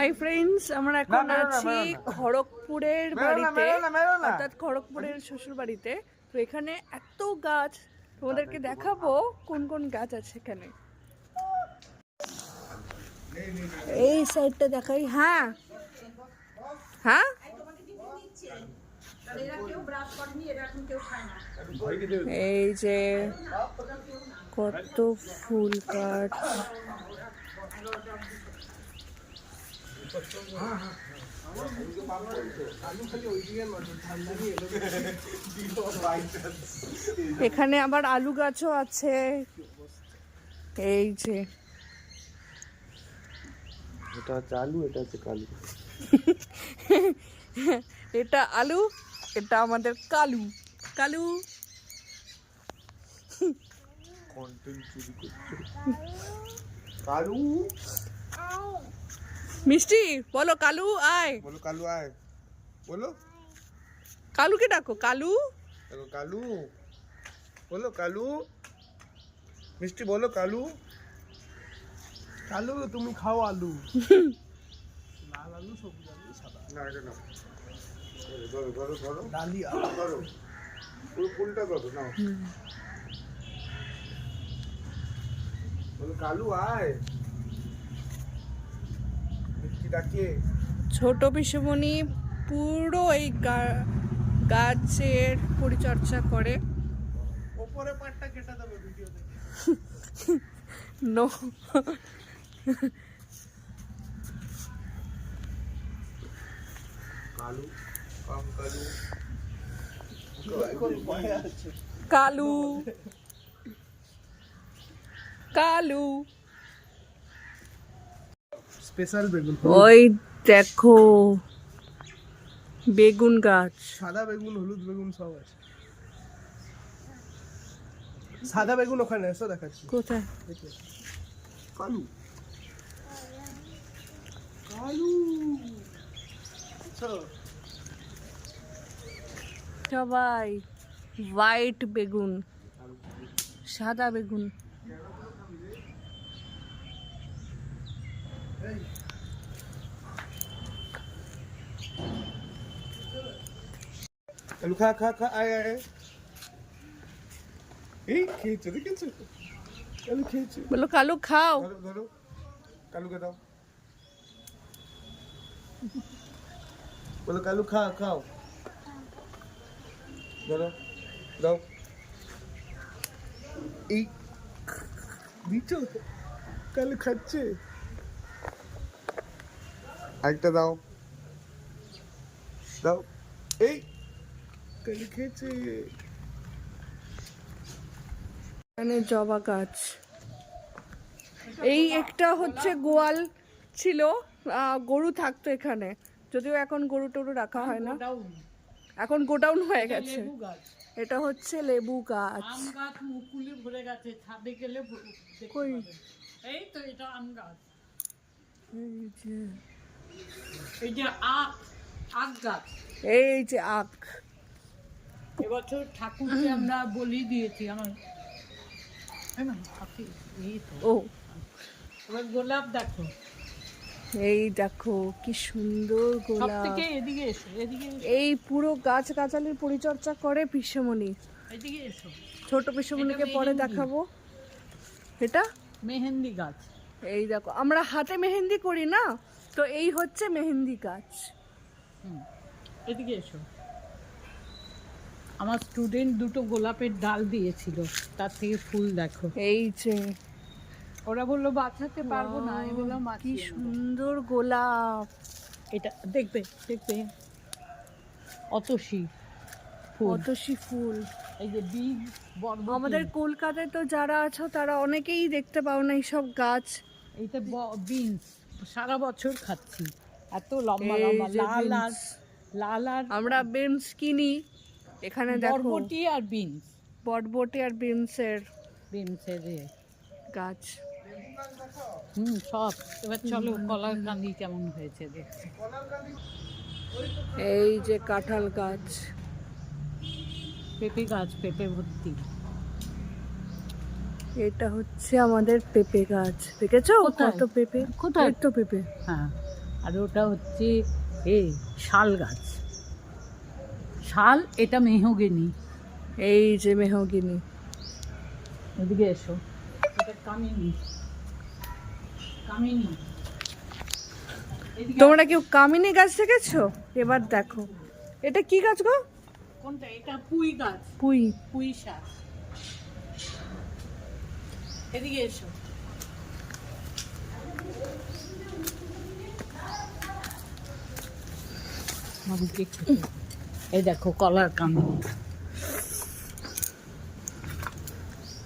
Hi friends, আমরা এখন আছি খড়গপুরের বাড়িতে, অর্থাৎ খড়গপুরের শ্বশুর বাড়িতে। তো এখানে এত গাছ, তোমাদেরকে দেখাবো কোন কোন গাছ আছে এখানে। এই সাইডটা দেখাই। হ্যাঁ হ্যাঁ, এই যে কত ফুল গাছ। এখানে আবার আলু গাছও আছে। এই যে এটা হচ্ছে আলু, এটা হচ্ছে কালু। এটা আলু, এটা আমাদের কালু। কালু কন্টেন্ট চুরি করছে। কালু মিষ্টি বলো, কালু আয়। বলো কালু আয়, বলো কালুকে ডাকো, কালু। কালু বলো, কালু মিষ্টি বলো, কালু। কালু তুমি খাও আলু। লাল আলু, সবুজ আলু, সাদা না, এটা না। ধরো ধরো ধরো, ডালি আলু ধরো, পুরো ফুলটা ধরো নাও। বলো কালু আয়, মিষ্টি ডাকে। ছোট পিসুমণি পুরো এই গাছের পরিচর্যা করে। ওপরে পাটটা কেটে দেবে ভিডিও দেখে। নো, কালু কাম কালু কালু কালু। স্পেশাল বেগুন, ওই দেখো বেগুন গাছ। সাদা বেগুন, হলুদ বেগুন সব আছে। সাদা বেগুন ওখানে এসো দেখাচ্ছি। কোথায়? কালু কালু সবাই হোয়াইট বেগুন, সাদা বেগুন। কালু খা খা খা, আয় আয়। এই খেয়েছো, দেখেছো কালু খেয়েছো। বলো কালু খাও। ধরো ধরো, কালুকে দাও। বলো কালু খা, খাও, ধরো দাও। এই দিচ্ছ, কালু খাচ্ছে। আরেকটা দাও, দাও। এই কালু খেয়েছে। এখানে জবা গাছ। এই একটা হচ্ছে গোয়াল ছিল, গরু থাকতো এখানে, যদিও এখন গরু টরু রাখা হয় না, এখন গোডাউন হয়ে গেছে। এটা হচ্ছে লেবু গাছ। আম গাছ মুকুলে ভরে গেছে, ছাদে গেলে দেখতে কই? পাবেন। এই তো এটা আম গাছ, এই যে এই যে আখ গাছ। এই যে আখ। এবছর ঠাকুরকে আমরা বলি দিয়েছি। আমার এই তো। ও এবার গোলাপ দেখো, এই দেখো কি সুন্দর সব গোলাপ। থেকে এদিকে এসো, এদিকে এসো, এই পুরো গাছ গাছালির পরিচর্যা করে পিসেমণি। এদিকে এসো। ছোট পিসেমণিকে এটা পরে মেহেন্দি। দেখাবো। এটা মেহেন্দি গাছ। এই দেখো, আমরা হাতে মেহেন্দি করি না, তো এই হচ্ছে মেহেন্দি গাছ। এদিকে এসো। আমার স্টুডেন্ট দুটো গোলাপের ডাল দিয়েছিল, তার থেকে ফুল দেখো। এই যে ওরা বললো বাঁচাতে পারবো না, আমি বললাম কি বাঁচিয়ে নেবো। সুন্দর গোলাপ। এটা দেখবে দেখবে, অতসী ফুল, অতসী ফুল। এই যে বীজ বরবটি। আমাদের কলকাতায় তো যারা আছো তারা অনেকেই দেখতে পাও না এইসব গাছ। এইটা বিনস, সারা বছর খাচ্ছি, এত লম্বা এই লম্বা, যে লাল আর beans। লাল আর আমরা বিনস কিনি, এখানে দেখো বরবটি আর বিনস, বটবটি আর বিনসের বিনসের গাছ। সব। এবার চলো কলার কান্দি কেমন হয়েছে দেখছি। এই যে কাঁঠাল গাছ, পেঁপে গাছ, পেঁপে ভর্তি। এটা হচ্ছে আমাদের পেঁপে গাছ, দেখেছো কোথায়? কত পেঁপে? কোথায়? এই তো পেঁপে। হ্যাঁ, আর ওটা হচ্ছে শাল গাছ, শাল, এটা মেহগিনি। এই যে মেহগিনি। এদিকে এসো, এটা কামিনী, কামিনী। এদিকে তোমরা কেউ কামিনী গাছ দেখেছো? এবার দেখো এটা কি গাছ গো? কোনটা? এটা পুঁই গাছ, পুঁই। পুঁই শাক। এদিকে এসো, এই দেখো কলার কামিনী।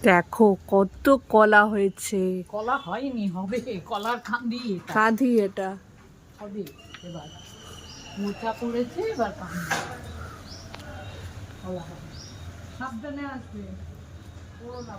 দেখো কত কলা হয়েছে। কলা হয়নি, হবে, কলার কান্দি এটা কাঁধি এটা। হবে। এবার মোচা পড়েছে, এবার কান্দি কলা হবে। সাবধানে আসবে, পুরো না